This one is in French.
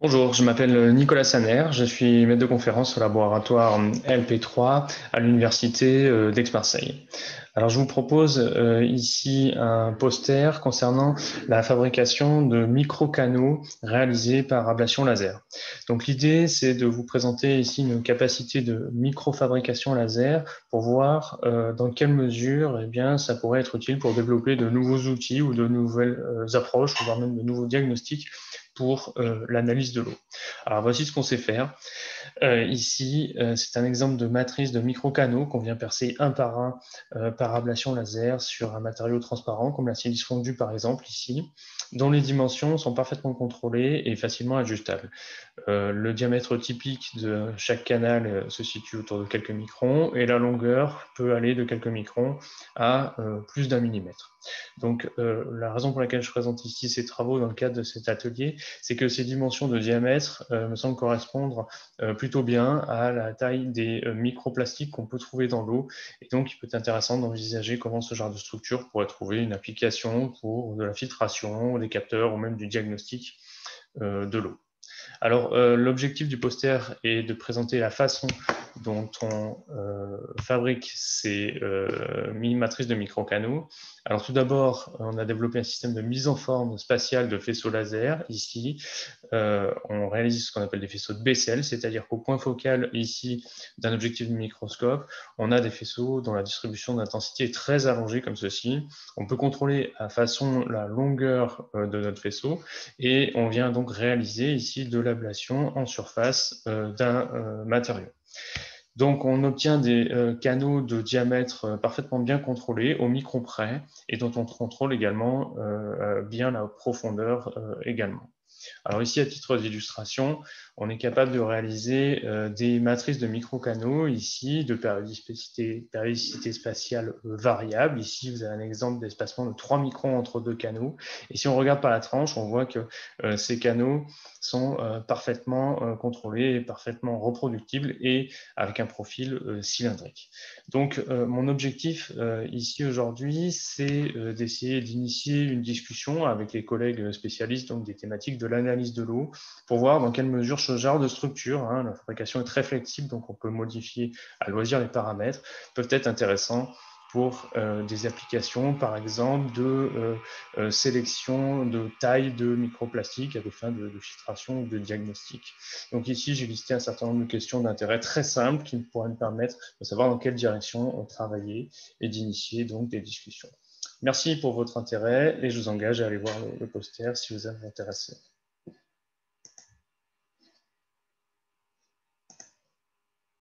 Bonjour, je m'appelle Nicolas Saner, je suis maître de conférence au laboratoire LP3 à l'université d'Aix-Marseille. Alors je vous propose ici un poster concernant la fabrication de micro-canaux réalisés par ablation laser. Donc l'idée c'est de vous présenter ici une capacité de micro-fabrication laser pour voir dans quelle mesure eh bien, ça pourrait être utile pour développer de nouveaux outils ou de nouvelles approches, voire même de nouveaux diagnostics pour l'analyse de l'eau. Alors voici ce qu'on sait faire. Ici, c'est un exemple de matrice de microcanaux qu'on vient percer un par un par ablation laser sur un matériau transparent, comme la silice fondue par exemple ici, dont les dimensions sont parfaitement contrôlées et facilement ajustables. Le diamètre typique de chaque canal se situe autour de quelques microns et la longueur peut aller de quelques microns à plus d'un millimètre. Donc la raison pour laquelle je présente ici ces travaux dans le cadre de cet atelier, c'est que ces dimensions de diamètre me semblent correspondre plutôt bien à la taille des microplastiques qu'on peut trouver dans l'eau. Et donc, il peut être intéressant d'envisager comment ce genre de structure pourrait trouver une application pour de la filtration, des capteurs ou même du diagnostic de l'eau. Alors, l'objectif du poster est de présenter la façon dont on fabrique ces matrices de microcanaux. Alors, tout d'abord, on a développé un système de mise en forme spatiale de faisceaux laser ici. On réalise ce qu'on appelle des faisceaux de Bessel, c'est-à-dire qu'au point focal ici d'un objectif de microscope, on a des faisceaux dont la distribution d'intensité est très allongée comme ceci. On peut contrôler à façon la longueur de notre faisceau et on vient donc réaliser ici de l'ablation en surface d'un matériau. Donc, on obtient des canaux de diamètre parfaitement bien contrôlés, au micro près, et dont on contrôle également bien la profondeur également. Alors ici, à titre d'illustration, on est capable de réaliser des matrices de microcanaux, ici, de périodicité spatiale variable. Ici, vous avez un exemple d'espacement de 3 microns entre deux canaux. Et si on regarde par la tranche, on voit que ces canaux sont parfaitement contrôlés, parfaitement reproductibles et avec un profil cylindrique. Donc, mon objectif ici aujourd'hui, c'est d'essayer d'initier une discussion avec les collègues spécialistes donc, des thématiques de l'analyse de l'eau pour voir dans quelle mesure ce genre de structure, hein, la fabrication est très flexible, donc on peut modifier à loisir les paramètres, peuvent être intéressants pour des applications, par exemple, de sélection de taille de microplastiques à des fins de filtration ou de diagnostic. Donc ici, j'ai listé un certain nombre de questions d'intérêt très simples qui pourraient me permettre de savoir dans quelle direction travailler et d'initier donc des discussions. Merci pour votre intérêt et je vous engage à aller voir le poster si vous êtes intéressé.